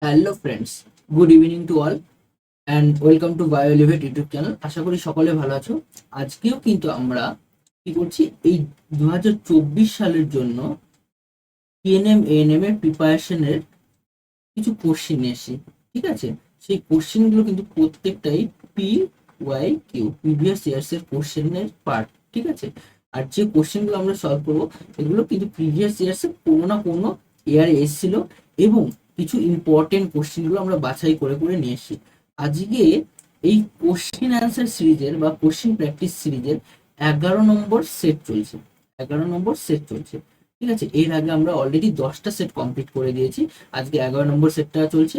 Hello friends, good evening to all and welcome to বায়োলিভেট YouTube channel. আশা করি সকলে ভালো আছো। আজকেও কিন্তু আমরা কি করছি, এই 2024 সালের জন্য পিএনএম এএনএম এর প্রিপারেশনের কিছু কোশ্চেন নিয়ে এসেছি। ঠিক আছে, সেই কোশ্চেনগুলো কিন্তু প্রত্যেকটাই P Y Q previous years এর কোশ্চেনের পার্ট। ঠিক আছে, আর যে কোশ্চেনগুলো আমরা সলভ করবো এগুলো কিন্তু প্রিভিয়াস ইয়ার্স এর কোনো না কোনো ইয়ারে এসেছিল, এবং কিছু ইম্পর্টেন্ট কোশ্চেনগুলো আমরা বাছাই করে করে নিয়ে এসেছি। আজকে এই কোশ্চেন অ্যান্সার সিরিজের বা কোশ্চেন প্র্যাকটিস সিরিজের 11 নম্বর সেট চলছে। 11 নম্বর সেট চলছে। ঠিক আছে, এর আগে আমরা অলরেডি 10টা সেট কমপ্লিট করে দিয়েছি। আজকে 11 নম্বর সেটটা চলছে।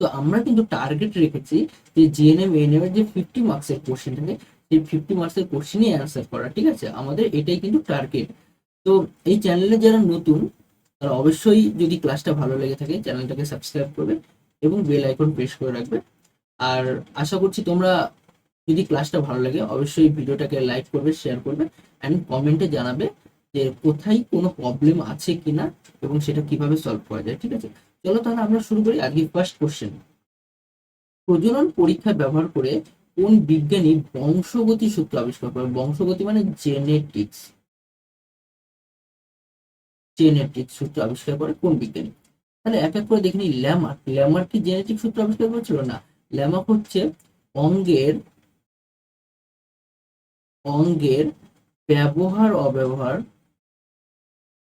তো আমরা কিন্তু টার্গেট রেখেছি যে জিএনএম এএনএম এর যে 50 মার্কসের কোশ্চেন থাকে, সেই 50 মার্কসের কোশ্চেনই অ্যান্সার করা। ঠিক আছে, আমাদের এটাই কিন্তু টার্গেট। তো এই চ্যানেলে যারা নতুন তারা অবশ্যই, যদি ক্লাসটা ভালো লেগে থাকে, চ্যানেলটাকে সাবস্ক্রাইব করবে এবং বেল আইকন প্রেস করে রাখবে। আর আশা করছি তোমরা, যদি ক্লাসটা ভালো লাগে, অবশ্যই ভিডিওটাকে লাইক করবে, শেয়ার করবে অ্যান্ড কমেন্টে জানাবে যে কোথায় কোনো প্রবলেম আছে কিনা এবং সেটা কিভাবে সলভ করা যায়। ঠিক আছে, চলো তাহলে আমরা শুরু করি। আজকে ফার্স্ট কোশ্চেন: প্রজনন পরীক্ষা ব্যবহার করে কোন বিজ্ঞানী বংশগতি সূত্র আবিষ্কার করে? বংশগতি মানে জেনেটিক্স। জেনেটিক্স সূত্র আবিষ্কার করে কোন বিজ্ঞানী? তাহলে এক এক করে দেখে নিই। ল্যামার্ক। ল্যামার্ক কি জেনেটিক সূত্র আবিষ্কার করেছিল? না, ল্যামার্ক হচ্ছে অঙ্গের অঙ্গের ব্যবহার অব্যবহার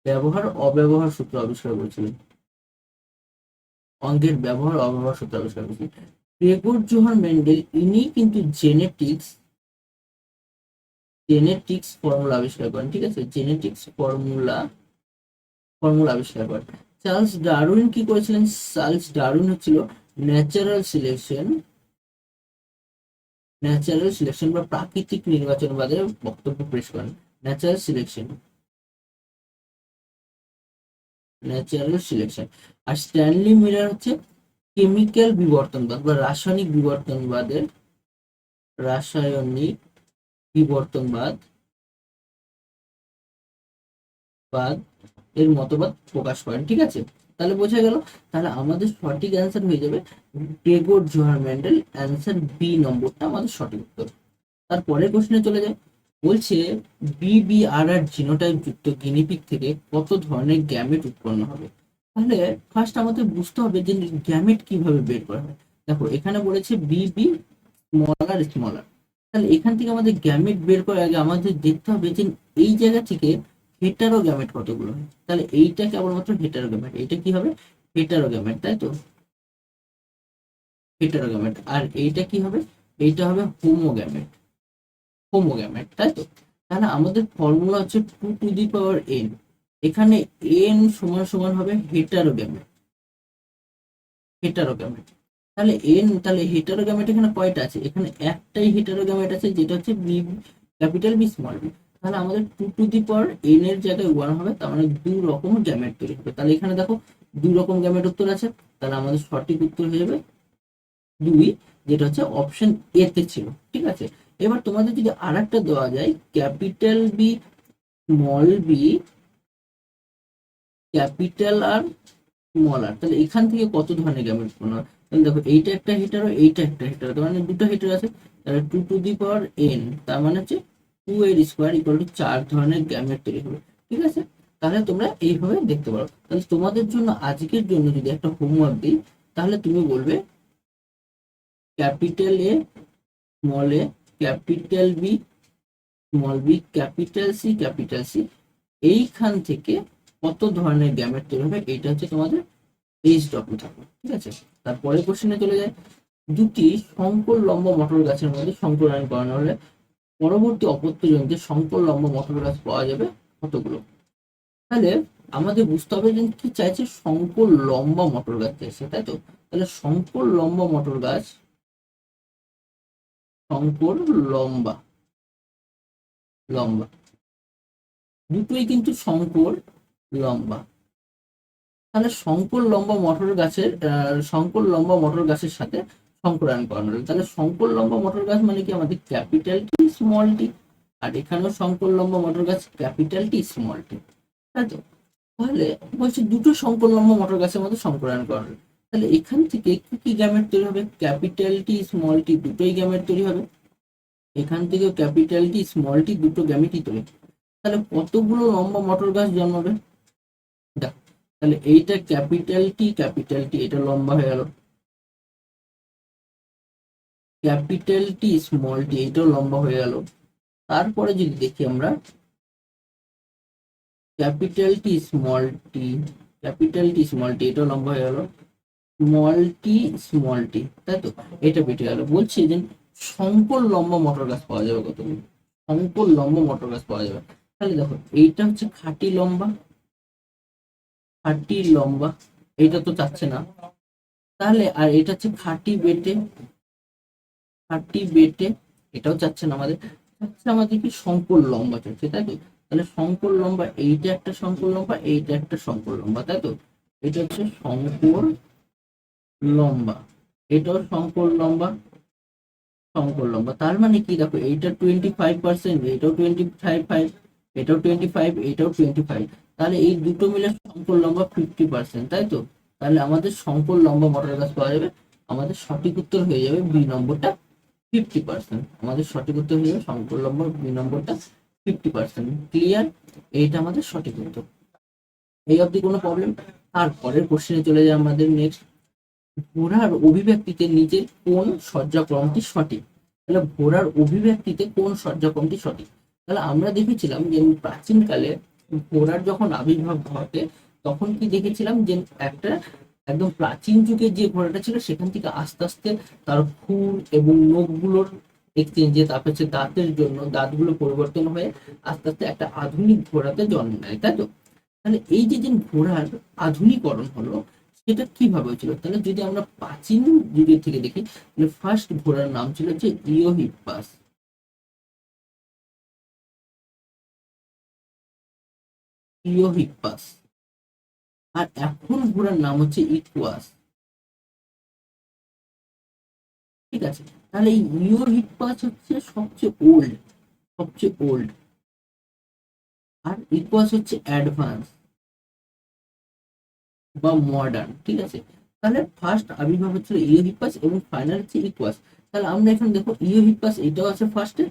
ব্যবহার অব্যবহার সূত্র আবিষ্কার করেছিলেন। অঙ্গের ব্যবহার অব্যবহার সূত্র আবিষ্কার করেছিলেন গ্রেগর জোহান মেন্ডেল। ইনি কিন্তু জেনেটিক্স ফর্মুলা আবিষ্কার করেন। ঠিক আছে, জেনেটিক্স ফর্মুলা ফর্মুলা আবিষ্কার করেন। চার্লস ডারউইন কি করেছিলেন? চার্লস ডারউইন হচ্ছিল ন্যাচারাল সিলেকশন বা প্রাকৃতিক নির্বাচনবাদের বক্তব্য পেশ করেন। Natural selection. আর স্ট্যানলি মিলার হচ্ছে কেমিক্যাল বিবর্তনবাদ বা রাসায়নিক বিবর্তনবাদ এর মতবাদ প্রকাশ করেন। ঠিক আছে, তাহলে বোঝা গেল। তাহলে আমাদের সঠিক অ্যান্সার হয়ে যাবে Gregor Johann Mendel. Answer B নম্বরটা আমাদের সঠিক উত্তর। তারপরের কোশ্চেনে চলে যায়। বলছে বিবিআরআর জিনোটাইপ যুক্ত গিনিপিগ থেকে কত ধরনের গ্যামেট উৎপন্ন হবে? তাহলে ফার্স্ট আমাদের বুঝতে হবে যে গ্যামেট কিভাবে বের করা হয়। দেখো, এখানে বলেছে বিবি স্মলার। তাহলে এখান থেকে আমাদের গ্যামেট বের করার আগে আমাদের দেখতে হবে যে এই জায়গা থেকে হেটারো গ্যামেট কতগুলো হয়। তাহলে এইটা কেবলমাত্র হেটারো গ্যামেট। এইটা কি হবে? হেটারো গ্যামেট, তাই তো? Hetero gamete. আর এইটা কি হবে? এইটা হবে হোমোগ্যামেট, তাই তো? তাহলে আমাদের ফর্মুলা হচ্ছে 2 to the power n। এখানে n সমান সমান হবে হেটারোগ্যামেট। তাহলে হেটারোগ্যামেট এখানে কয়টা আছে? এখানে একটাই হেটারোগ্যামেট আছে, যেটা হচ্ছে B, capital B small B. তাহলে আমাদের 2 to the power n এর জায়গায় 1 হবে, তার মানে 2 রকম গ্যামেট তৈরি হবে। তাহলে এখানে দেখো 2 রকম গ্যামেট উত্তর আছে। তাহলে আমাদের সঠিক উত্তর হয়ে যাবে 2, যেটা হচ্ছে অপশন এ তে ছিল। ঠিক আছে, এবার তোমাদের যদি আর একটা দেওয়া যায়, capital B small B capital R small R, তাহলে এখান থেকে কত ধরনের গ্যামেট উৎপন্ন হয়? তাহলে দেখো, এইটা একটা হেটারো, এইটা একটা হেটারো, তার মানে দুটো হেটার আছে। তাহলে 2 to the power n, তার মানে হচ্ছে 2 এর স্কোয়ার ইকুয়াল টু 4 ধরনের গ্যামেট তৈরি হবে। ঠিক আছে, তাহলে তোমরা এইভাবে দেখতে পারো। তাহলে তোমাদের জন্য, আজকের জন্য যদি একটা হোমওয়ার্ক দিই, তাহলে তুমি বলবে capital A small A capital B small B capital C এইখান থেকে কত ধরনের গ্যামেট তৈরি হবে, এইটা হচ্ছে তোমাদের এইচডব্লিউ থাকবে। ঠিক আছে, তারপরে কোশ্চেনে চলে যায়। দুটি শঙ্কর লম্ব মটর গাছের মধ্যে সংকরায়ন করানো হলে পরবর্তী অপত্য শঙ্কর লম্ব মটর গাছ পাওয়া যাবে কতগুলো? তাহলে আমাদের বুঝতে হবে যে কি চাইছে, শঙ্কর লম্বা মটর গাছ চাইছে, তাই তো? তাহলে শঙ্কর লম্বা লম্বা দুটোই কিন্তু লম্বা। তাহলে শঙ্কর লম্বা মটর গাছের সাথে সংকরায়ন করানো হলো। তাহলে শঙ্কর লম্বা মটর গাছ মানে কি? আমাদের ক্যাপিটাল টি স্মল টি। আর এখানেও শঙ্কর লম্বা মটর গাছ ক্যাপিটাল টি স্মল টি, তাই তো? তাহলে বলছি দুটো শঙ্কর লম্বা মটর গাছের মধ্যে সংকরায়ন করানো হলো। তাহলে এখান থেকে কি কি গ্যামেট তৈরি হবে? ক্যাপিটাল টি স্মল টি দুটোই গ্যামেট তৈরি হবে। এখান থেকে ক্যাপিটাল টি স্মল টি দুটো গ্যামেটই তৈরি। তাহলে কতগুলো লম্বা মটর গাছ জন্মাবে? দেখো, তাহলে এইটা ক্যাপিটাল টি এটা লম্বা হয়ে গেল, ক্যাপিটাল টি স্মল টি এটাও লম্বা হয়ে গেল। তারপরে যদি দেখি আমরা capital T small tea, capital T small tea এটাও লম্বা হয়ে গেল, স্মল টি, তাই তো? এটা বেটে গেল। বলছি যে সংকর লম্বা মটর গাছ পাওয়া যাবে কতগুলো? সংকর লম্বা মটর গাছ পাওয়া যাবে। তাহলে দেখো, এইটা হচ্ছে খাঁটি লম্বা, খাঁটি লম্বা, এইটা তো চাচ্ছে না। তাহলে আর এটা হচ্ছে খাঁটি বেটে, খাঁটি বেটে, এটাও চাচ্ছে না আমাদের। চাচ্ছে আমাদের কি? সংকর লম্বা চাচ্ছে, তাই তো? তাহলে সংকর লম্বা, এইটা একটা সংকর লম্বা, এইটা একটা সংকর লম্বা, তাই তো? এটা হচ্ছে সংকর লম্বা, এটাও সংকর লম্বা, সংকর লম্বা। তার মানে কি? দেখো, এইটা 25%, এটাও 25, এটাও 25, এটাও 25। তাহলে এই দুটো মিলে সংকর লম্বা 50%, তাই তো? তাহলে আমাদের সংকর লম্বা মটর গাছ পাওয়া যাবে। আমাদের সঠিক উত্তর হয়ে যাবে বি নম্বরটা, 50%। আমাদের সঠিক উত্তর হয়ে যাবে সংকর লম্বা বি নম্বরটা 50%। ক্লিয়ার? এইটা আমাদের সঠিক উত্তর। এই অবধি কোনো প্রবলেম? তারপরের কোশ্চেনে চলে যায় আমাদের নেক্সট। ঘোড়ার অভিব্যক্তিতে নিজের কোন সজ্জাক্রমটি সঠিক? তাহলে ঘোড়ার অভিব্যক্তিতে কোন সজ্জাক্রমটি সঠিক? তাহলে আমরা দেখেছিলাম যে প্রাচীনকালে ঘোড়ার যখন আবির্ভাব ঘটে, তখন কি দেখেছিলাম যে একটা একদম প্রাচীন যুগের যে ঘোড়াটা ছিল, সেখান থেকে আস্তে আস্তে তার খুর এবং নখগুলোর এক্সচেঞ্জে, তারপর হচ্ছে দাঁতের জন্য দাঁতগুলো পরিবর্তন হয়ে আস্তে আস্তে একটা আধুনিক ঘোড়াতে জন্ম নেয়, তাই তো? তাহলে এই যে যে ঘোড়ার আধুনিকরণ হলো, সেটা কিভাবে হয়েছিল? তাহলে যদি আমরা প্রাচীন যুগের থেকে দেখি, তাহলে ফার্স্ট ঘোড়ার নাম ছিল হচ্ছে ইওহিপ্পাস, ইওহিপ্পাস। আর এখন ঘোড়ার নাম হচ্ছে ইকুয়াস, ঠিক আছে? তাহলে এই ইওহিপ্পাস হচ্ছে সবচেয়ে ওল্ড, সবচেয়ে ওল্ড, আর ইকুয়াস হচ্ছে অ্যাডভান্স বা মডার্ন, ঠিক আছে? তাহলে ফার্স্ট আবির্ভাব হচ্ছিল ইওহিপ্পাস এবং ফাইনাল হচ্ছে ইকুয়াস। তাহলে আমরা এখানে দেখো, ইওহিপ্পাস এটাও আছে ফার্স্টে,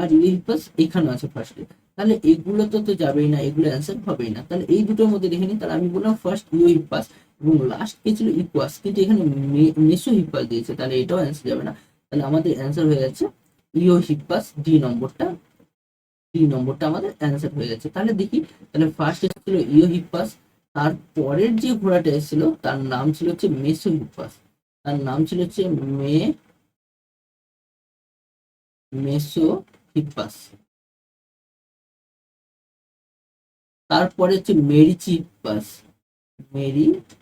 আর ইওহিপ্পাস এখানেও আছে ফার্স্টে। তাহলে এগুলো তো যাবেই না, এগুলো অ্যান্সার হবেই না। তাহলে এই দুটোর মধ্যে দেখে নিই। তাহলে আমি বললাম ফার্স্ট ইওহিপ্পাস এবং লাস্ট কে ছিল ইকুয়াস, কিন্তু এখানে মেসোহিপ্পাস দিয়েছে, তাহলে এটাও অ্যান্সার যাবে না। তাহলে আমাদের অ্যান্সার হয়ে যাচ্ছে ইওহিপ্পাস, ডি নম্বরটা, ডি নম্বরটা আমাদের অ্যান্সার হয়ে যাচ্ছে। তাহলে দেখি, তাহলে ফার্স্ট এসেছিল ইওহিপ্পাস, তারপরের যে ঘোড়াটা এসেছিল তার নাম ছিল হচ্ছে মেসোহিপ্পাস, তার নাম ছিল হচ্ছে মেসোহিপ্পাস। তারপরে হচ্ছে মেরিচিপ্পাস, মেরিচিহিপ্পাস।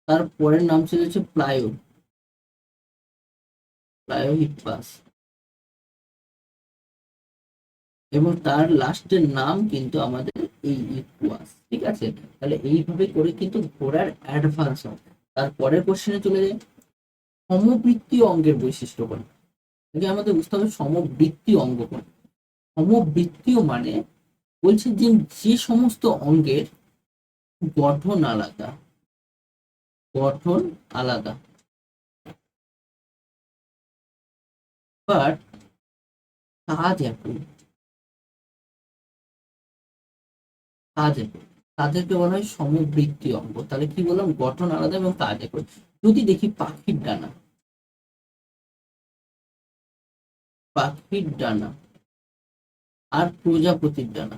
তারপরের নাম ছিল হচ্ছে প্লায়োহিপ্পাস। এবং তার লাস্টের নাম কিন্তু আমাদের এই ইকুয়াস, ঠিক আছে? তাহলে এইভাবে করে কিন্তু ঘোড়ার অ্যাডভান্স হয়। তারপরের কোশ্চেনে চলে যায়, সমবৃত্তীয় অঙ্গের বৈশিষ্ট্য কোনটা? আগে আমাদের বুঝতে হবে সমবৃত্তীয় অঙ্গ কোনটা। সমবৃত্তীয় মানে বলছে যে যে সমস্ত অঙ্গের গঠন আলাদা, গঠন আলাদা, বাট কাজ একই, কাজ একই, তাদেরকে বলা হয় সমবৃত্তীয় অঙ্গ। তাহলে কি বললাম? গঠন আলাদা এবং কাজ একই। যদি দেখি পাখির ডানা, পাখির ডানা আর প্রজাপতির ডানা,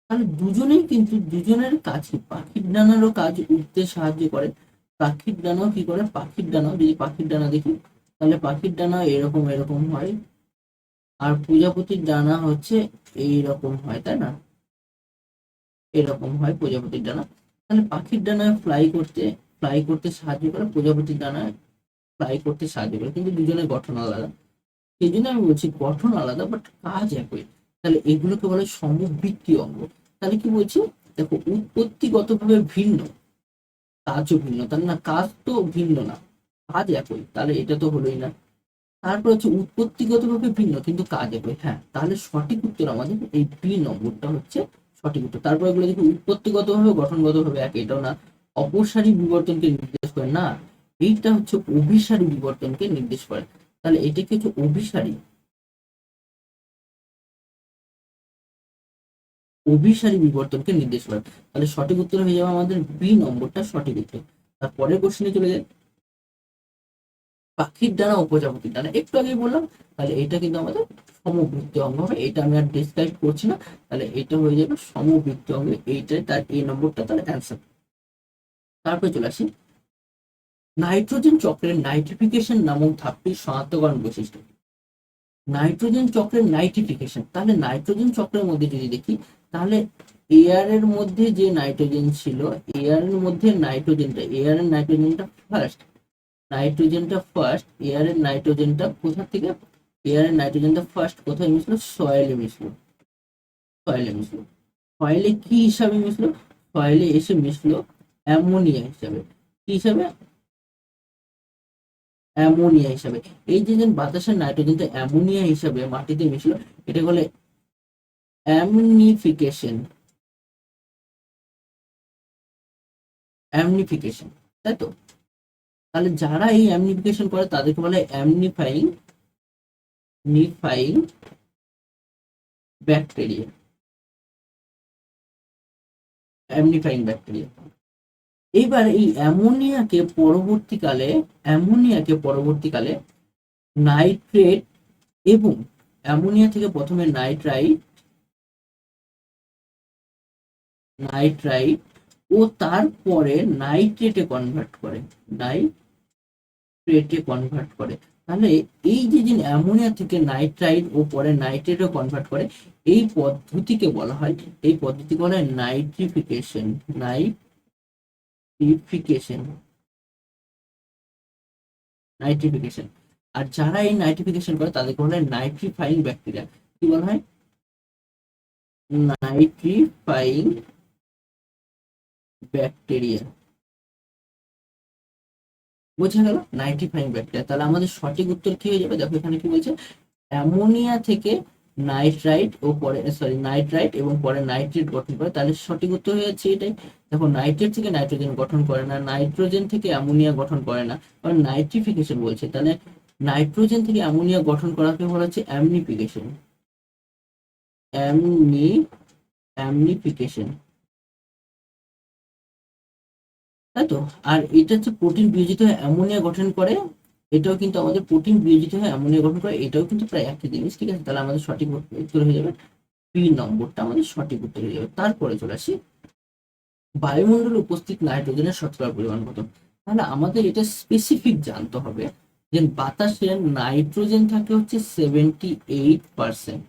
তাহলে দুজনেই কিন্তু দুজনের কাজ কি? পাখির ডানারও কাজ উঠতে সাহায্য করে, পাখির ডানাও কি করে? পাখির ডানাও, যদি পাখির ডানা দেখি, তাহলে পাখির ডানা এরকম এরকম হয়, আর প্রজাপতির ডানা হচ্ছে এইরকম হয়, তাই না? এরকম হয় প্রজাপতির ডানা। তাহলে পাখির ডানায় ফ্লাই করতে সাহায্য করে, প্রজাপতির ডানায় ফ্লাই করতে সাহায্য করে, কিন্তু দুজনের গঠন আলাদা। সেই জন্য আমি বলছি গঠন আলাদা বাট কাজ একই। তাহলে এগুলোকে বলে সমবৃত্তীয় অঙ্গ। তাহলে কি বলছি? দেখো, উৎপত্তিগত ভাবে ভিন্ন, কাজও ভিন্ন, তাহলে না কাজ তো ভিন্ন না, কাজ একই, তাহলে এটা তো হলোই না। তারপর হচ্ছে উৎপত্তিগতভাবে ভিন্ন কিন্তু কাজ একই। হ্যাঁ, তাহলে সঠিক উত্তর আমাদের এই বি নম্বরটা হচ্ছে সঠিক উত্তর। তারপর এগুলো দেখি উৎপত্তিগতভাবে গঠনগতভাবে এক, এটাও না। অপসারী বিবর্তনকে নির্দেশ করে না, এইটা হচ্ছে অভিসারী বিবর্তনকে নির্দেশ করে। তাহলে এটা কি হচ্ছে অভিসারী, অভিসারী বিবর্তনকে নির্দেশ করে। তাহলে সঠিক উত্তর হয়ে যাবে আমাদের বি নম্বরটা সঠিক উত্তর। তারপরের কোশ্চেনে চলে যায়, পাখির ডানা ও প্রজাপতির ডানা একটু আগেই বললাম। তাহলে এটা কিন্তু আমাদের সমবৃত্তীয় অঙ্গ হবে, এটা আমি আর ডিসক্রাইব করছি না। তাহলে এটা হয়ে যাবে সমবৃত্তীয় অঙ্গ, এইটাই তার এই নম্বরটা তার অ্যান্সার। তারপরে চলে আসি, নাইট্রোজেন চক্রের নাইট্রিফিকেশন নামক ধাপটির শনাক্তকরণ বৈশিষ্ট্য। নাইট্রোজেন চক্রের নাইট্রিফিকেশন, তাহলে নাইট্রোজেন চক্রের মধ্যে যদি দেখি, তাহলে এয়ার এর মধ্যে যে নাইট্রোজেন ছিল, এয়ার এর মধ্যে নাইট্রোজেনটা, এয়ার এর নাইট্রোজেনটা ফার্স্ট, নাইট্রোজেনটা ফার্স্ট, এয়ার এর নাইট্রোজেনটা কোথা থেকে, এয়ার এর নাইট্রোজেনটা ফার্স্ট কোথায় মিশলো, সয়েলে মিশলো, সয়েলে মিশলো। সয়েলে কি হিসাবে মিশলো, সয়েলে এসে মিশলো অ্যামোনিয়া হিসাবে। কি হিসাবে, অ্যামোনিয়া হিসাবে। এই যে বাতাসের নাইট্রোজেনটা অ্যামোনিয়া হিসাবে মাটিতে মিশলো, এটা বলে অ্যামনিফিকেশন, অ্যামনিফিকেশন, তাই তো। তাহলে যারা এই অ্যামনিফিকেশন করে তাদেরকে বলে অ্যামনিফাইং, নিফাইং ব্যাকটেরিয়া, অ্যামনিফাইং ব্যাকটেরিয়া। এইবার এই অ্যামোনিয়াকে পরবর্তীকালে, অ্যামোনিয়াকে পরবর্তীকালে নাইট্রেট এবং অ্যামোনিয়া থেকে প্রথমে নাইট্রাইট, নাইট্রাইট ও তারপরে নাইট্রেটে কনভার্ট করে, নাইট্রেটে কনভার্ট করে। তাহলে এই যে অ্যামোনিয়া থেকে নাইট্রাইট ও পরে নাইট্রেটে কনভার্ট করে, এই পদ্ধতিকে বলা হয়, এই পদ্ধতিকে বলা হয় নাইট্রিফিকেশন, নাইট্রিফিকেশন, নাইট্রিফিকেশন। আর যারা এই নাইট্রিফিকেশন করে তাদেরকে বলা হয় নাইট্রিফাইং ব্যাকটেরিয়া। কি বলা হয়, নাইট্রিফাইং ব্যাকটেরিয়া। বোঝা গেল, নাইট্রিফাইং ব্যাকটেরিয়া। তাহলে আমাদের সঠিক উত্তর কি হয়ে যাবে, দেখো এখানে কি বলছে, অ্যামোনিয়া থেকে নাইট্রাইট ও পরে সরি নাইট্রাইট এবং পরে নাইট্রেট গঠন করে। তাহলে সঠিক উত্তর হয়ে যাচ্ছে এটাই। দেখো নাইট্রেট থেকে নাইট্রোজেন গঠন করে না, নাইট্রোজেন থেকে অ্যামোনিয়া গঠন করে না, কারণ নাইট্রিফিকেশন বলছে। তাহলে নাইট্রোজেন থেকে অ্যামোনিয়া গঠন করাকে বলা হচ্ছে অ্যামনিফিকেশন, অ্যামনি, অ্যামনিফিকেশন, তাই তো। আর এটা হচ্ছে প্রোটিন বিয়োজিত হয়ে অ্যামোনিয়া গঠন করে, এটাও কিন্তু আমাদের প্রোটিন বিয়োজিত হয়ে অ্যামোনিয়া গঠন করে, এটাও কিন্তু প্রায় একই জিনিস। ঠিক আছে, তাহলে আমাদের সঠিক উত্তর হয়ে যাবে বি নম্বরটা আমাদের সঠিক উত্তর হয়ে যাবে। তারপরে চলে আসি, বায়ুমণ্ডলে উপস্থিত নাইট্রোজেনের শতকরা পরিমাণ কত। তাহলে আমাদের এটা স্পেসিফিক জানতে হবে যে বাতাসে নাইট্রোজেন থাকে হচ্ছে 78%,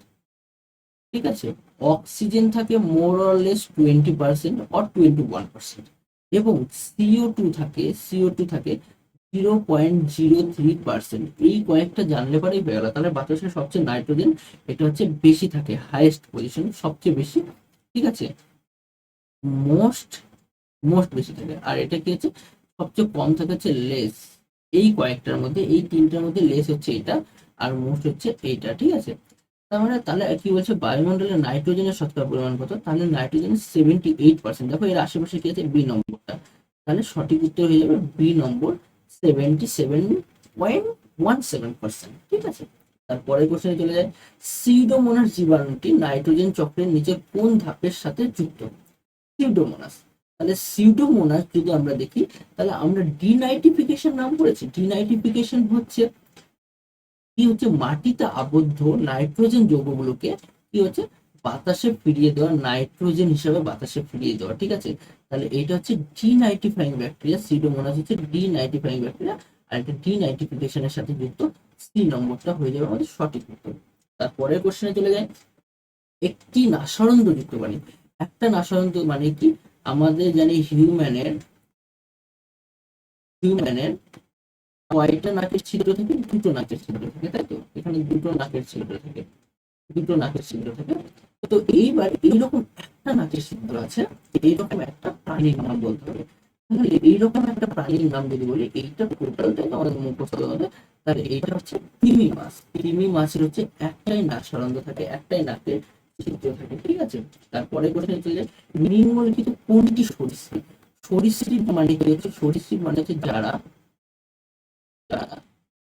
ঠিক আছে। অক্সিজেন থাকে মোর অর লেস 20% অর 21%, এবং সিও টু থাকে 0.03%। এই কয়েকটা জানলে পরেই হয়ে গেল। তাহলে বাতাসে সবচেয়ে নাইট্রোজেন এটা হচ্ছে বেশি থাকে, হাইয়েস্ট পজিশন, সবচেয়ে বেশি, ঠিক আছে। মোস্ট, মোস্ট বেশি থাকে। আর এটা কি হচ্ছে সবচেয়ে কম থাকে হচ্ছে লেস। এই কয়েকটার মধ্যে, এই তিনটার মধ্যে লেস হচ্ছে এটা, আর মোস্ট হচ্ছে এইটা, ঠিক আছে। তার মানে তাহলে কি বলছে, বায়ুমণ্ডলে নাইট্রোজেনের শতকরা পরিমাণ কত, তাহলে নাইট্রোজেনের 78%। দেখো এর আশেপাশে কি আছে, বি নম্বরটা। তাহলে সঠিক উত্তর হয়ে যাবে বি নম্বর, 77.17%, ঠিক আছে। তারপরের কোশ্চেনে চলে যায়, সিউডোমোনাস জীবাণুটি নাইট্রোজেন চক্রের নিচে কোন ধাপের সাথে যুক্ত। সিউডোমোনাস, তাহলে সিউডোমোনাস যদি আমরা দেখি, তাহলে আমরা ডিনাইট্রিফিকেশন নাম করেছি। ডিনাইট্রিফিকেশন হচ্ছে কি হচ্ছে, মাটিতে আবদ্ধ নাইট্রোজেন যৌগগুলোকে কি হচ্ছে বাতাসে ফিরিয়ে দেওয়া, নাইট্রোজেন হিসাবে বাতাসে ফিরিয়ে দেওয়া, ঠিক আছে। তাহলে এইটা হচ্ছে ডিনাইট্রিফাইং ব্যাকটেরিয়া, সিউডোমোনাস হচ্ছে ডিনাইট্রিফাইং ব্যাকটেরিয়া, আর এটা ডিনাইট্রিফিকেশনের সাথে যুক্ত। সি নম্বরটা হয়ে যাবে আমাদের সঠিক উত্তর। তারপরের কোশ্চেনে চলে যায়, একটি নাসারন্ধ্র যুক্ত প্রাণী। একটা নাসারন্ধ্র মানে কি, আমাদের জানি হিউম্যানের, হিউম্যানের কয়টা নাকের ছিদ্র থাকে, দুটো নাকের ছিদ্র থাকে, তাই তো। এখানে দুটো নাকের ছিদ্র থাকে, দুটো নাকের ছিদ্র থাকে। তো এইবার এইরকম একটা নাকের ছিদ্র আছে, এইরকম একটা প্রাণীর নাম বলতে হবে। তাহলে এইরকম একটা প্রাণীর নাম যদি বলি, এইটা টোটালটাই আমাদের মুখস্থ হবে। তাহলে এইটা হচ্ছে তিমি মাছ। তিমি মাছের হচ্ছে একটাই নাক সাধারণত থাকে, একটাই নাকের ছিদ্র থাকে, ঠিক আছে। তারপরে কোশ্চেন চলে যায়, নিম্নলিখিত কোনটি সরীসৃপ? সরীসৃপ মানে কি হচ্ছে? সরীসৃপ মানে হচ্ছে যারা যারা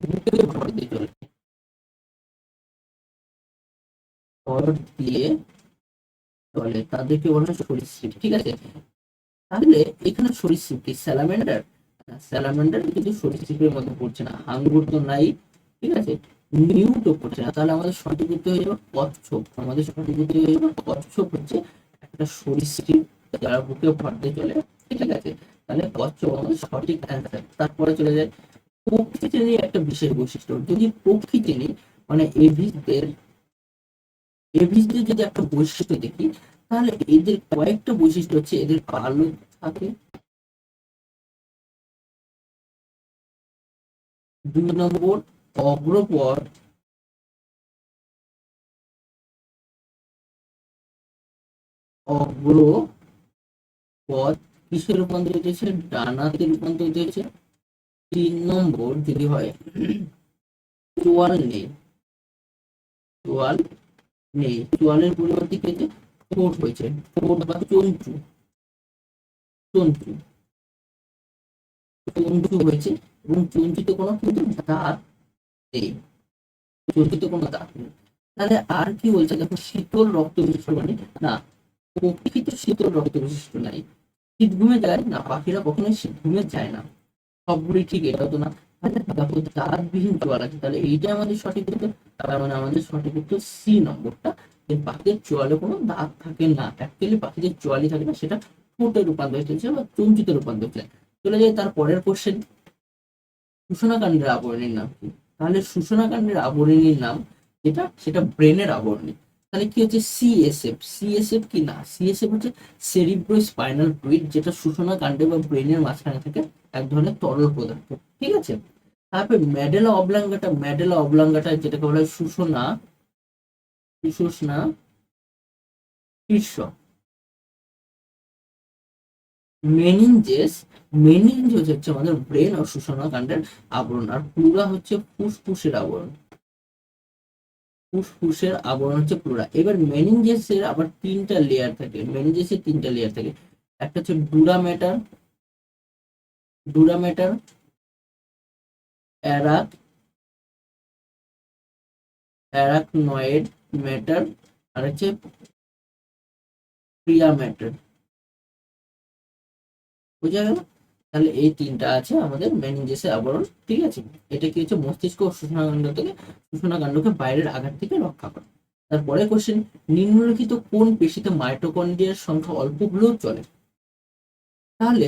বুকে ভর দিয়ে চলে, ভর দিয়ে চলে, তাদেরকে বলা হয় সরীসৃপ, ঠিক আছে। তাহলে এখানে সরীসৃপ কি স্যালামেন্ডার? স্যালামেন্ডার কিন্তু সরীসৃপের মধ্যে পড়ছে না, হাঙ্গর তো নাই, ঠিক আছে, নিউটো পড়ছে না। তাহলে আমাদের সঠিক উত্তর হয়ে যাবে কচ্ছপ। আমাদের সঠিক উত্তর হয়ে যাবে কচ্ছপ হচ্ছে একটা সরীসৃপ যারা বুকে ভর দিয়ে চলে, ঠিক আছে। তাহলে কচ্ছপ আমাদের সঠিক অ্যান্সার। তারপরে চলে যায় প্রকৃতির একটা বিশেষ বৈশিষ্ট্য। যদি প্রকৃতি মানে এভিসদের যদি একটা বৈশিষ্ট্য দেখি, তাহলে এদের কয়েকটা বৈশিষ্ট্য হচ্ছে, এদের পালক থাকে, 2 নম্বর অগ্রপর অগ্রপদ কিসে রূপান্তরিত হয়েছে? ডানাতে রূপান্তরিত হয়েছে। 3 নম্বর যদি হয় চোয়াল নেই, চোয়াল নেই, চোয়ালের পরিবর্তে কি হয়েছে? ঠোঁট হয়েছে, ঠোঁট বা চঞ্চু, চঞ্চু চঞ্চু হয়েছে। এবং চঞ্চুতে কোনো কিন্তু দাঁত নেই, চঞ্চুতে কোনো দাঁত নেই। তাহলে আর কি বলছে দেখো, শীতল রক্ত বিশিষ্ট মানে না, প্রকৃত শীতল রক্ত বিশিষ্ট নাই। শীত ঘুমে যায় না, পাখিরা কখনোই শীত ঘুমে যায় না, সবগুলি ঠিক, এটা তো না। দেখো দাঁতবিহীন চোয়াল আছে, তাহলে এইটা আমাদের সঠিক উত্তর। তার মানে আমাদের সঠিক উত্তর সি নম্বরটা, যে পাখিদের চোয়ালে কোনো দাঁত থাকে না। অ্যাকচুয়ালি পাখিদের চোয়ালই থাকে না, সেটা ঠোঁটে রূপান্তরিত হচ্ছে বা চঞ্চুতে রূপান্তরিত হচ্ছে। চলে যায় তার পরের কোশ্চেন, সূচনা কাণ্ডের আবরণীর নাম কি? তাহলে সূচনা কাণ্ডের আবরণীর নাম যেটা, সেটা ব্রেনের আবরণী। তাহলে কি হচ্ছে? সিএসএফ। সিএসএফ কি না, সিএসএফ হচ্ছে সেরিব্রো স্পাইনাল ফ্লুইড, যেটা সূচনা কাণ্ডে বা ব্রেনের মাঝখানে থাকে, এক ধরনের তরল পদার্থ, ঠিক আছে। তারপরে মেডেলা অবলাঙ্গাটা, মেডেলা অবলাঙ্গাটা যেটাকে বলা হয় সূচনা, সুষুম্না শীর্ষ। মেনিনজেস, মেনিনজেস হচ্ছে আমাদের ব্রেন ও সূচনা কাণ্ডের আবরণ। আর প্লুরা হচ্ছে ফুসফুসের আবরণ, ফুসফুসের আবরণ হচ্ছে প্লুরা। এবার মেনিনজেসের আবার 3টা লেয়ার থাকে, মেনিনজেসের 3টা লেয়ার থাকে। একটা হচ্ছে ডুরা ম্যাটার, ডুরা ম্যাটার, অ্যারাক, অ্যারাকনয়েড ম্যাটার, আর হচ্ছে প্রিয়া ম্যাটার, বুঝা গেল? তাহলে এই 3টা আছে আমাদের মেনিনজেসের আবরণ, ঠিক আছে। এটা কি হচ্ছে? মস্তিষ্ক ও সূচনাকাণ্ড থেকে, সূচনাকাণ্ডকে বাইরের আঘাত থেকে রক্ষা করে। তারপরে কোশ্চেন, নিম্নলিখিত কোন পেশিতে মাইটোকন্ড্রিয়ার সংখ্যা অল্প হলেও চলে? তাহলে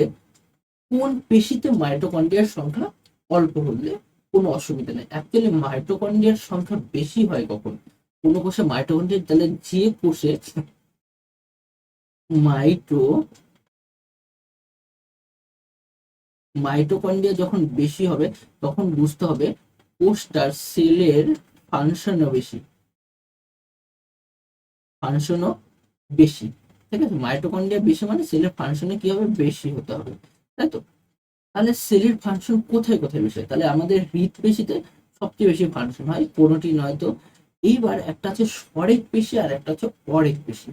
কোন পেশিতে মাইটোকন্ড্রিয়ার সংখ্যা অল্প হলে কোনো অসুবিধা নেই? অ্যাকচুয়ালি মাইটোকন্ড্রিয়ার সংখ্যা বেশি হয় কখন? কোনো কোষে মাইটোকন্ড্রিয়া, তাহলে যে কোষে মাইটো মাইটোকন্ড্রিয়া যখন বেশি হবে, তখন বুঝতে হবে কোষটার সেলের ফাংশনও বেশি, ফাংশনও বেশি, ঠিক আছে। মাইটোকন্ড্রিয়া বেশি মানে সেলের ফাংশনে কি হবে? বেশি হতে হবে, তাই তো। তাহলে সেলের ফাংশন কোথায় কোথায় বেশি হয়? তাহলে আমাদের হৃদপেশিতে সবচেয়ে বেশি ফাংশন হয়, কোনোটি নয় তো। এইবার একটা আছে সরেক পেশি আর একটা হচ্ছে অরেক পেশি।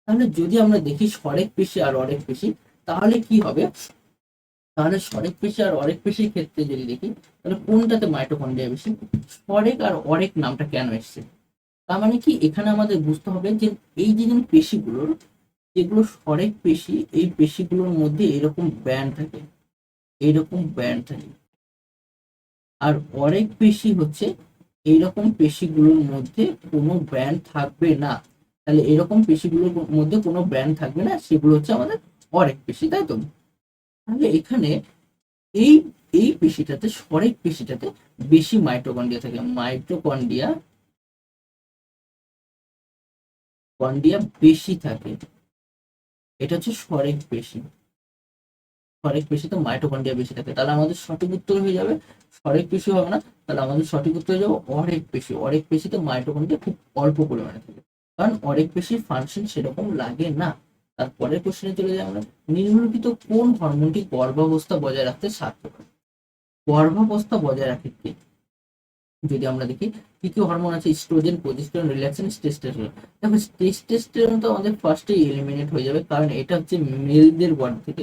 তাহলে যদি আমরা দেখি সরেক পেশি আর অরেক পেশি, তাহলে কি হবে? তাহলে সরেক পেশি আর অরেক পেশির ক্ষেত্রে যদি দেখি, তাহলে কোনটাতে মাইটোকন্ড্রিয়া বেশি? সরেক আর অরেক নামটা কেন এসছে? তার মানে কি, এখানে আমাদের বুঝতে হবে যে এই যে পেশিগুলোর, যেগুলো সরেক পেশি, এই পেশিগুলোর মধ্যে এরকম ব্যান্ড থাকে, এইরকম ব্যান্ড থাকে। আর অরেক পেশি হচ্ছে এইরকম পেশিগুলোর মধ্যে কোনো ব্যান্ড থাকবে না। তাহলে এরকম পেশিগুলোর মধ্যে কোনো ব্যান্ড থাকবে না, সেগুলো হচ্ছে আমাদের অরেক পেশি, তাই তো। তাহলে এখানে এই এই পেশিটাতে, সরেক পেশিটাতে বেশি মাইটোকন্ড্রিয়া থাকে, মাইটোকন্ড্রিয়া কন্ড্রিয়া বেশি থাকে, এটা হচ্ছে সরেক পেশি। সরেক পেশিতে মাইটোকন্ড্রিয়া বেশি থাকে। তাহলে আমাদের সঠিক উত্তর হয়ে যাবে, সরেক পেশি হবে না, তাহলে আমাদের সঠিক উত্তর হয়ে যাবে অরেক পেশি। অরেক পেশিতে মাইটোকন্ড্রিয়া খুব অল্প পরিমাণে থাকে, কারণ অরেক পেশির ফাংশন সেরকম লাগে না। তারপরের কোশ্চেনে চলে যাই আমরা, নিম্নলিখিত কোন হরমোনটি গর্ভাবস্থা বজায় রাখতে সাহায্য করে? গর্ভাবস্থা বজায় রাখে কি? যদি আমরা দেখি কি কি হরমোন আছে, ইস্ট্রোজেন, প্রোজেস্টেরন, রিল্যাক্সিন, টেস্টোস্টেরন। দেখো টেস্টোস্টেরন তো আমাদের ফার্স্টেই এলিমিনেট হয়ে যাবে, কারণ এটা হচ্ছে মেলদের বডি থেকে,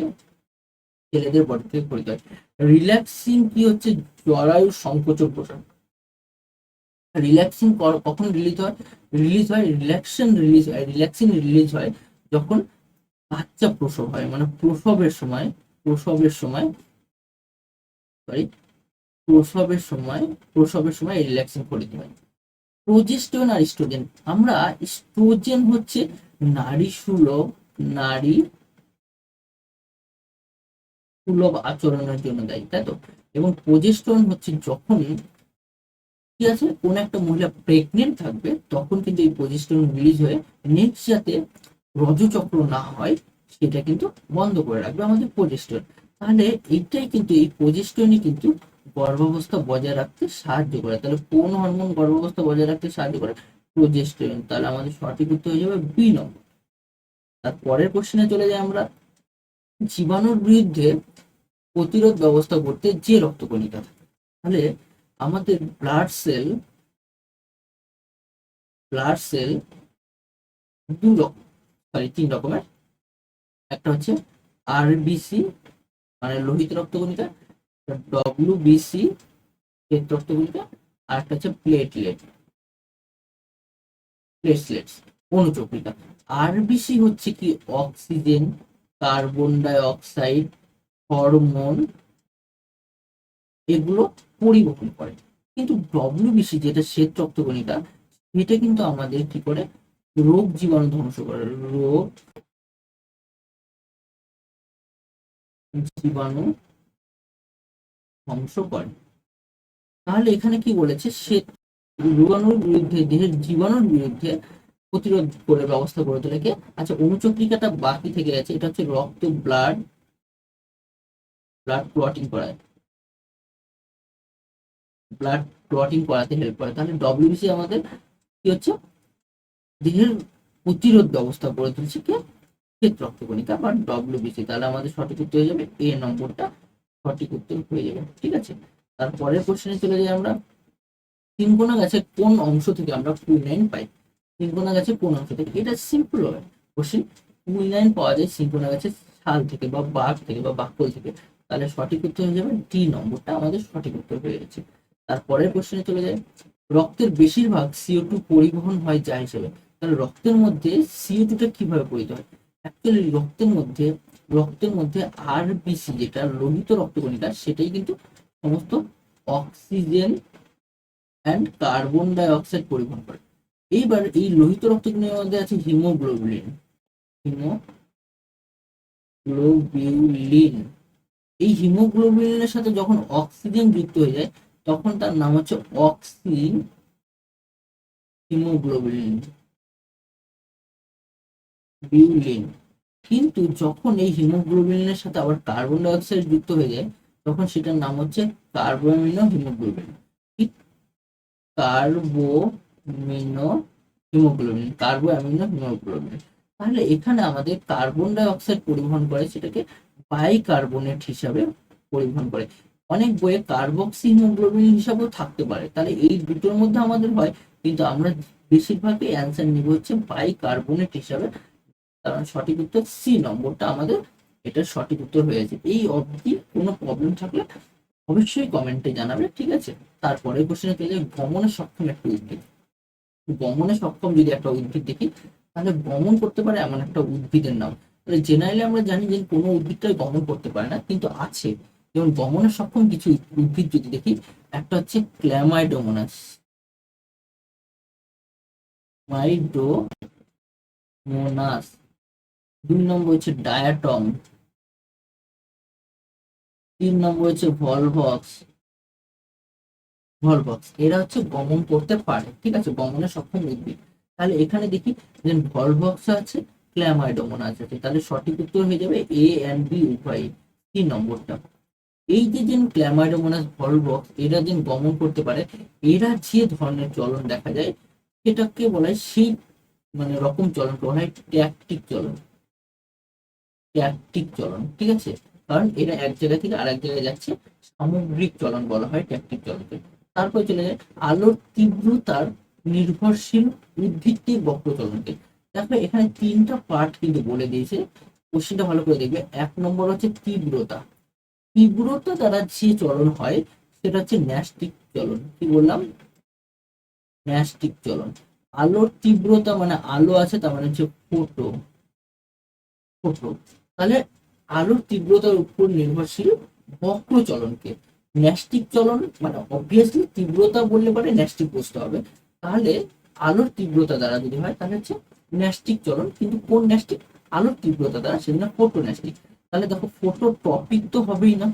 ছেলেদের বডি থেকে পরিত হয়। রিল্যাক্সিন কি হচ্ছে, জরায়ু সংকোচন প্রসারণ। রিল্যাক্সিন কখন রিল্যাক্সিন রিলিজ হয় যখন বাচ্চা প্রসব হয়, মানে সরি প্রসবের সময় রিল্যাক্সিন পরিত হয়। প্রোজেস্টেরন আর ইস্ট্রোজেন, আমরা ইস্ট্রোজেন হচ্ছে নারী সুলভ আচরণের জন্য দায়ী, তাই তো। এবং প্রোজেস্টেরন হচ্ছে যখন কি আছে, কোন একটা মহিলা প্রেগনেন্ট থাকবে, তখন কিন্তু এই প্রোজেস্টেরন রিলিজ হয়ে নেক্সট যাতে রজচক্র না হয় সেটা কিন্তু বন্ধ করে রাখবে আমাদের প্রোজেস্টেরন। তাহলে এই প্রোজেস্টেরনই কিন্তু গর্ভাবস্থা বজায় রাখতে সাহায্য করে। তাহলে কোন হরমোন গর্ভাবস্থা বজায় রাখতে সাহায্য করে? প্রোজেস্টেরন। তাহলে আমাদের সঠিক উত্তর হয়ে যাবে বি নম্বর। তারপরের কোশ্চেনে চলে যাই আমরা, জীবাণুর বিরুদ্ধে প্রতিরোধ ব্যবস্থা করতে যে রক্তকণিকা থাকে, তাহলে আমাদের ব্লাড সেল তিন রকমের। একটা হচ্ছে আরবিসি মানে লোহিত রক্তকণিকা, ডব্লিউবিসি শ্বেত রক্তকণিকা, আর একটা হচ্ছে প্লেটলেটস অনুচক্রিকা। আরবিসি হচ্ছে কি, oxygen, carbon die oxide, hormone এগুলো পরিবহন করে। কিন্তু ডব্লিউবিসি যেটা শ্বেত রক্তকণিকা, এটা কিন্তু আমাদের কি করে, রোগ জীবাণু ধ্বংস করে, তাহলে এখানে কি বলেছে, শ্বেত দেহের জীবাণুর বিরুদ্ধে প্রতিরোধ করে ব্যবস্থা করে তোলে কে? আচ্ছা, অনুচক্রিকাটা বাকি থেকে গেছে, এটা হচ্ছে রক্ত ব্লাড ক্লটিং করায়, ব্লাড ক্লটিং করাতে হেল্প করে। তাহলে ডব্লিউবিসি আমাদের কি হচ্ছে, দেহের প্রতিরোধ ব্যবস্থা করে তুলছে কে? শ্বেত রক্তকণিকা বা ডব্লিউবিসি। তাহলে আমাদের সঠিক উত্তর হয়ে যাবে এ নম্বরটা সঠিক উত্তর হয়ে যাবে, ঠিক আছে। তারপরের কোশ্চেনে চলে যাই আমরা, সিনকোনা গাছের কোন অংশ থেকে আমরা কুইনাইন পাই? সিনকোনা গাছের কোন অংশ থেকে? এটা সিম্পল হয় কোশ্চেন। কুইনাইন পাওয়া যায় সিনকোনা গাছের ছাল থেকে বা বাকল থেকে। তাহলে সঠিক উত্তর হয়ে যাবে ডি নম্বরটা আমাদের সঠিক উত্তর হয়ে গেছে। তারপরের কোশ্চেনে চলে যায়, রক্তের বেশিরভাগ CO2 পরিবহন হয় যা হিসেবে। তাহলে রক্তের মধ্যে CO2 টা কিভাবে পরিত হয়? অ্যাকচুয়ালি রক্তের মধ্যে আরবিসি যেটা লোহিত রক্তকণিকা, সেটাই কিন্তু সমস্ত oxygen and carbon dioxide পরিবহন করে। এইবার এই লোহিত রক্তকণিকার মধ্যে আছে হিমোগ্লোবিলিন। এই হিমোগ্লোবিলিনের সাথে যখন অক্সিজেন যুক্ত হয়ে যায়, তখন তার নাম হচ্ছে হিমোগ্লোবিলিন। কিন্তু যখন এই হিমোগ্লোবিলিনের সাথে আবার কার্বন ডাই অক্সাইড যুক্ত হয়ে যায়, তখন সেটার নাম হচ্ছে কার্বোঅ্যামিনো হিমোগ্লোবিন। তাহলে এখানে আমাদের কার্বন ডাই অক্সাইড পরিবহন করে, সেটাকে বাইকার্বনেট হিসাবে পরিবহন করে। অনেক বইয়ে কার্বক্সি হিমোগ্লোবিন হিসাবেও থাকতে পারে, তাহলে এই দুটোর মধ্যে আমাদের হয়, কিন্তু আমরা বেশিরভাগই অ্যান্সার নিব হচ্ছে বাইকার্বনেট হিসাবে। কারণ সঠিক উত্তর সি নম্বরটা আমাদের এটার সঠিক উত্তর হয়েছে। এই অবধি কোনো প্রবলেম থাকলে অবশ্যই কমেন্টে জানাবে, ঠিক আছে। তারপরে কোশ্চেনে চলে যায়, গমনে সক্ষম একটা উদ্ভিদ। গমনে সক্ষম যদি একটা উদ্ভিদ দেখি, তাহলে গমন করতে পারে এমন একটা উদ্ভিদের নাম। তাহলে জেনারেলি আমরা জানি যে কোনো উদ্ভিদটাই গমন করতে পারে না, কিন্তু আছে। যেমন গমনে সক্ষম কিছু উদ্ভিদ যদি দেখি, একটা হচ্ছে ক্ল্যামাইডোমোনাস, দুই নম্বর হচ্ছে ডায়াটম, তিন নম্বর হচ্ছে ভলভক্স। এরা হচ্ছে গমন করতে পারে, ঠিক আছে, গমনে সক্ষম উদ্ভিদ। তাহলে এখানে দেখি যে ভলভক্স আছে, ক্ল্যামাইডোমোনাস আছে, তাহলে সঠিক উত্তর হয়ে যাবে এ এন্ড বি উভয়, তিন নম্বরটা। এই যে ক্ল্যামাইডোমোনাস, ভলভক্স, এরা যে গমন করতে পারে, এরা যে ধরনের চলন দেখা যায় সেটাকে বলা হয়, সেই মানে রকম চলনকে বলা হয় ট্যাকটিক চলন। ট্যাকটিক চলন, ঠিক আছে, কারণ এরা এক জায়গা থেকে আরেক জায়গায় যাচ্ছে, সামগ্রিক চলন বলা হয় ট্যাকটিক চলনকে। তারপর চলে যায় আলোর তীব্রতার নির্ভরশীল উদ্ভিত্তিক বক্র চলনকে। দেখো এখানে তিনটা পার্ট কিন্তু বলে দিয়েছে, কোশ্চেনটা ভালো করে দেখবে। এক নম্বর হচ্ছে তীব্রতা, তীব্রতা দ্বারা যে চলন হয় সেটা হচ্ছে ন্যাস্টিক চলন। কি বললাম? ন্যাস্টিক চলন। আলোর তীব্রতা মানে আলো আছে, তার মানে হচ্ছে ফোটো, ফোটো। তাহলে আলোর তীব্রতার উপর নির্ভরশীল বক্র চলনকে ন্যাস্টিক চলন, মানে অবভিয়াসলি তীব্রতা বললে পরে ন্যাস্টিক বুঝতে হবে। তাহলে আলোর তীব্রতা দ্বারা যদি হয় তাহলে হচ্ছে ন্যাস্টিক চলন, কিন্তু কোন ন্যাস্টিক? আলোর তীব্রতা দ্বারা, সেজন্য ফোটো ন্যাস্টিক। তাহলে দেখো ফোটো টপিক তো হবেই না,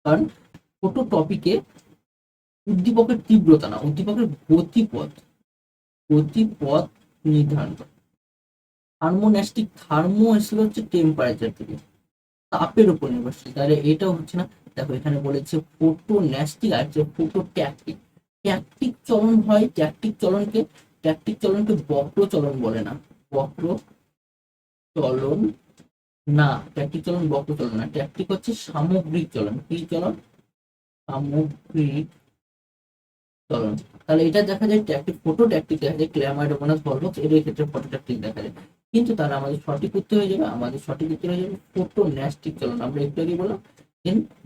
কারণ ফোটো টপিকে উদ্দীপকের তীব্রতা না, উদ্দীপকের গতিপথ, গতিপথ নির্ধারণ করে। থার্মোন্যাস্টিক, থার্মো আসলে হচ্ছে টেম্পারেচার থেকে, তাপের উপর নির্ভরশীল, তাহলে এটাও হচ্ছে না। দেখো এখানে বলেছে ফোটো ন্যাস্টিক আর হচ্ছে ফোটো ট্যাকটিক। ট্যাকটিক চলন হয়, ট্যাকটিক চলনকে বক্র চলন বলে না, বক্র চলন না, ট্যাকটিক চলন বক্র চলন না, ট্যাকটিক হচ্ছে সামগ্রিক চলন। কি চলন? সামগ্রিক চলন। তাহলে এটা দেখা যায় ট্যাকটিক, ফোটো ট্যাকটিক দেখা যায় ক্ল্যামাইডোমোনাস ভলভক্স, এর ক্ষেত্রে ফোটো ট্যাকটিক দেখা যায়। কিন্তু তাহলে আমাদের সঠিক উত্তর হয়ে যাবে, আমাদের সঠিক উত্তর হয়ে যাবে ফোটো ন্যাস্টিক চলন। আমরা একটু আগে বললাম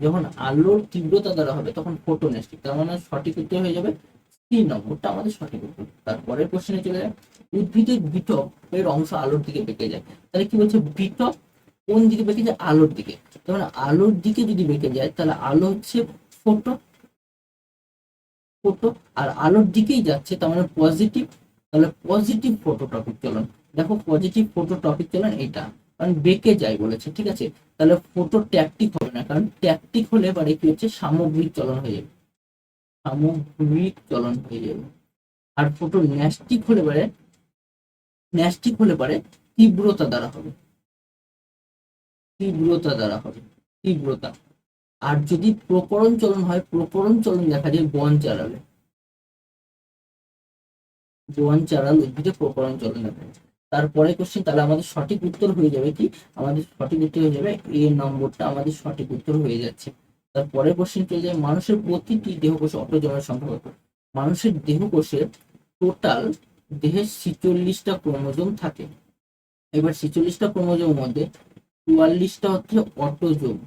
যখন আলোর তীব্রতা দ্বারা হবে তখন ফোটো ন্যাস্টিক, তার মানে সঠিক উত্তর হয়ে যাবে সি নম্বরটা আমাদের সঠিক উত্তর। তারপরের কোশ্চেনে চলে যায়, উদ্ভিদের বিটপ এর অংশ আলোর দিকে বেঁকে যায়। তাহলে কি বলছে? বিটপ কোন দিকে বেঁকে যায়? আলোর দিকে। তার মানে আলোর দিকে যদি বেঁকে যায় তাহলে আলো হচ্ছে ফোটো, ফোটো, আর আলোর দিকেই যাচ্ছে তার মানে পজিটিভ, তাহলে পজিটিভ ফোটো টপিক চলন। দেখো পজিটিভ ফোটো টপিক চলন এটা, কারণ বেঁকে যায় বলেছে, ঠিক আছে। তাহলে ফোটো ট্যাকটিক হবে না, কারণ ট্যাকটিক হলে এবারে কি হচ্ছে সামগ্রিক চলন হয়ে যাবে, সামগ্রিক চলন হয়ে যাবে। আর ফোটো ন্যাস্টিক হলে পারে, ন্যাস্টিক হলে পারে তীব্রতা দ্বারা হবে, তীব্রতা দ্বারা হবে, তীব্রতা। আর যদি প্রকরণ চলন হয়, প্রকরণ চলন দেখা যায় বন চালালে, জোয়ান চারাল উদ্ভিদে প্রকরণ চলন দেখা যায়। তারপরে কোশ্চেন, তাহলে আমাদের সঠিক উত্তর হয়ে যাবে কি? আমাদের সঠিক উত্তর হয়ে যাবে এ নম্বরটা আমাদের সঠিক উত্তর হয়ে যাচ্ছে। তারপরে কোশ্চেন চলে যায়, মানুষের প্রতিটি দেহকোষে অটোজোমের সংখ্যা কত? মানুষের দেহকোষে টোটাল দেহের 46টা ক্রোমোজোম থাকে। এবার 46টা ক্রোমোজোমের মধ্যে 44টা হচ্ছে অটোজোম,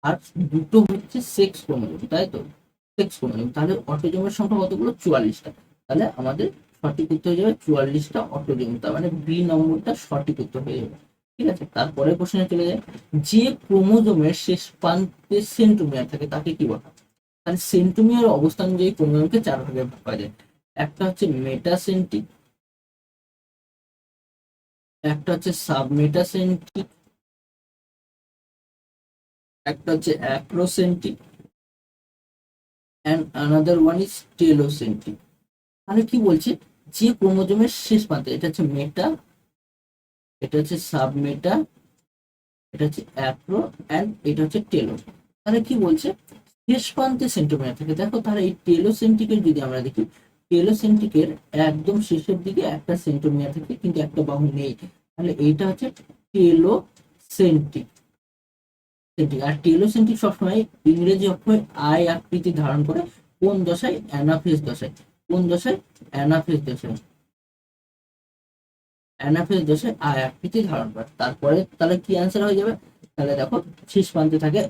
আর দুটো হচ্ছে সেক্স ক্রোমোজোম, তাই তো? Sex chromosome. তাহলে অটোজোমের সংখ্যা কতগুলো? 44টা। তাহলে আমাদের সঠিক উত্তর হয়ে যাবে 44টা অটোজোম, তার মানে বি নম্বরটা সঠিক উত্তর হয়ে যাবে। ঠিক আছে, তারপরে কোশ্চেনে চলে যায়, যে ক্রোমোজোমের শেষ প্রান্তে সেন্ট্রোমিয়ার থাকে তাকে কি বলা হয়? তাহলে সেন্ট্রোমিয়ার অবস্থান অনুযায়ী ক্রোমোজোমকে চার ভাগে ভাগ করা যায়। একটা হচ্ছে মেটাসেন্ট্রিক, একটা হচ্ছে সাবমেটাসেন্ট্রিক, একটা হচ্ছে acrocentric, and another one is telocentric. তাহলে কি বলছে? যে ক্রোমোজোমের শেষ প্রান্তে, এটা হচ্ছে মেটা, এটা হচ্ছে সাবমেটা, এটা হচ্ছে অ্যাপ্রো, এন্ড এটা হচ্ছে টেলো। তাহলে কি বলছে? শেষ প্রান্তে সেন্ট্রোমিয়ার থাকে। দেখো তাহলে এই টেলোসেন্ট্রিকের যদি আমরা দেখি, টেলোসেন্ট্রিকের একদম শেষের দিকে একটা সেন্ট্রোমিয়ার থাকে কিন্তু একটা বাহু নেই, তাহলে এইটা হচ্ছে টেলোসেন্ট্রিক। আর টেলোসেন্ট্রিক সবসময় ইংরেজি অক্ষরে আই আকৃতি ধারণ করে, কোন দশায়? অ্যানাফেজ দশায়। কোন দশায়? অ্যানাফেজ দশায়। অ্যানাফেজ দশায় আই আকৃতি ধারণ করে। তারপরে তাহলে কি অ্যান্সার হয়ে যাবে? তাহলে দেখো শেষ প্রান্তে থাকে,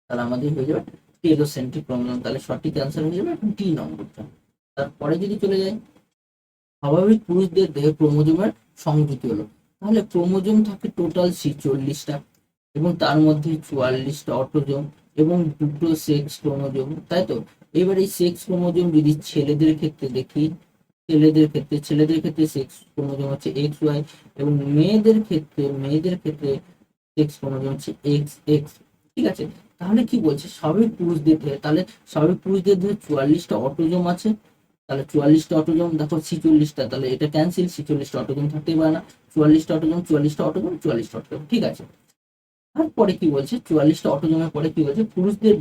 তাহলে আমাদের হয়ে যাবে টেলোসেন্ট্রিক ক্রোমোজোম। তাহলে সঠিক অ্যান্সার হয়ে যাবে ডি নম্বরটা। তারপরে যদি চলে যাই, স্বাভাবিক পুরুষদের দেহে ক্রোমোজোমের সংযুতি হলো। তাহলে ক্রোমোজোম থাকে টোটাল 46টা, এবং তার মধ্যে 44টা অটোজোম এবং দুটো সেক্স ক্রোমোজোম, তাই তো? এবার এই সেক্স ক্রোমোজোম যদি ছেলেদের ক্ষেত্রে দেখি, ছেলেদের ক্ষেত্রে সেক্স ক্রোমোজোম হচ্ছে এক্স ওয়াই, এবং মেয়েদের ক্ষেত্রে সেক্স ক্রোমোজোম হচ্ছে এক্স এক্স। ঠিক আছে, তাহলে কি বলছে? স্বাভাবিক পুরুষদের দেহে, তাহলে স্বাভাবিক পুরুষদের দেহে 44টা অটোজোম আছে। তাহলে 44টা অটোজোম, দেখো 46টা, তাহলে এটা ক্যান্সেল, 46টা অটোজোম থাকতেই পারে না। 44টা অটোজোম, 44টা অটোজোম, 44টা অটোজোম, ঠিক আছে। তারপরে কি বলছে? 44টা অটোজোমের পরে কি বলছে? পুরুষদের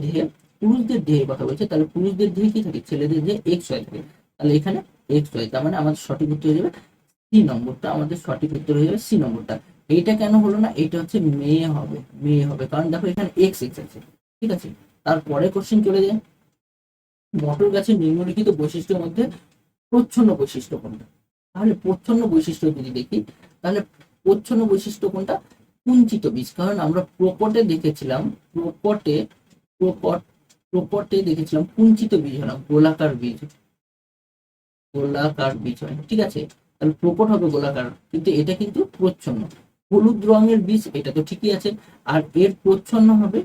দেহে কথা বলছে। তাহলে পুরুষদের দেহে কি থাকে? ছেলেদের দেহে এক্স ওয়াই থাকে। তাহলে এখানে এক্স ওয়াই, তার মানে আমাদের সঠিক উত্তর হয়ে যাবে সি নম্বরটা, আমাদের সঠিক উত্তর হয়ে যাবে সি নম্বরটা। এইটা কেন হলো না, এটা হচ্ছে মেয়ে হবে কারণ দেখো এখানে এক্স এক্স আছে, ঠিক আছে। তারপরে কোশ্চেন চলে যায়, মটর গাছের নিম্নলিখিত বৈশিষ্ট্যের মধ্যে প্রচ্ছন্ন বৈশিষ্ট্য কোনটা? তাহলে প্রচ্ছন্ন বৈশিষ্ট্য যদি দেখি, তাহলে প্রচ্ছন্ন বৈশিষ্ট্য কোনটা? কুঞ্চিত বীজ। কারণ আমরা প্রকটে দেখেছিলাম, প্রকটে প্রকট প্রকটে দেখেছিলাম কুঞ্চিত বীজ হয় না, গোলাকার বীজ হয়, ঠিক আছে। তাহলে প্রকট হবে গোলাকার, কিন্তু এটা কিন্তু প্রচ্ছন্ন। হলুদ রঙের বীজ, এটা তো ঠিকই আছে। আর এর প্রচ্ছন্ন হবে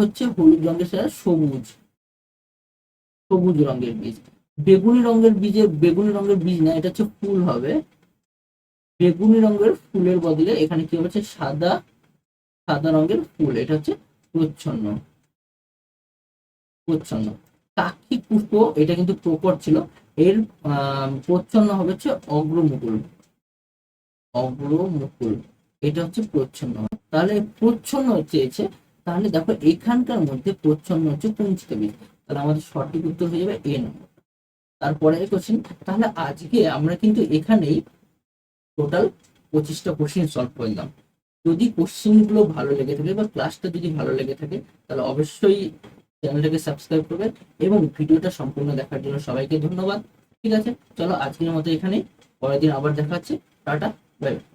হচ্ছে হলুদ রঙের সাথে সবুজ সবুজ রঙের বীজ। বেগুনি রঙের বীজ না, এটা হচ্ছে ফুল হবে। বেগুনি রঙের ফুলের বদলে এখানে কি হচ্ছে, সাদা সাদা রঙের ফুল, এটা হচ্ছে প্রচ্ছন্ন। প্রচ্ছন্ন কাক্ষিক পুষ্প, এটা কিন্তু প্রকট ছিল। এর প্রচ্ছন্ন হবে হচ্ছে অগ্রমুকুল, এটা হচ্ছে প্রচ্ছন্ন। তাহলে প্রচ্ছন্ন চেয়েছে, তাহলে দেখো এখানকার মধ্যে প্রচ্ছন্ন হচ্ছে কুঞ্চিত বীজ, তাহলে আমাদের সঠিক উত্তর হয়ে যাবে এ নম্বর। তারপরে কোশ্চেন, তাহলে আজকে আমরা কিন্তু এখানেই টোটাল 25টা কোশ্চেন সলভ করলাম। যদি কোশ্চেন গুলো ভালো লেগে থাকে বা ক্লাসটা যদি ভালো লেগে থাকে, তাহলে অবশ্যই চ্যানেলটাকে সাবস্ক্রাইব করবেন এবং ভিডিওটা সম্পূর্ণ দেখার জন্য সবাইকে ধন্যবাদ। ঠিক আছে, চলো আজকের মতো এখানে, পরের দিন আবার দেখা হচ্ছে। Tata, bye bye.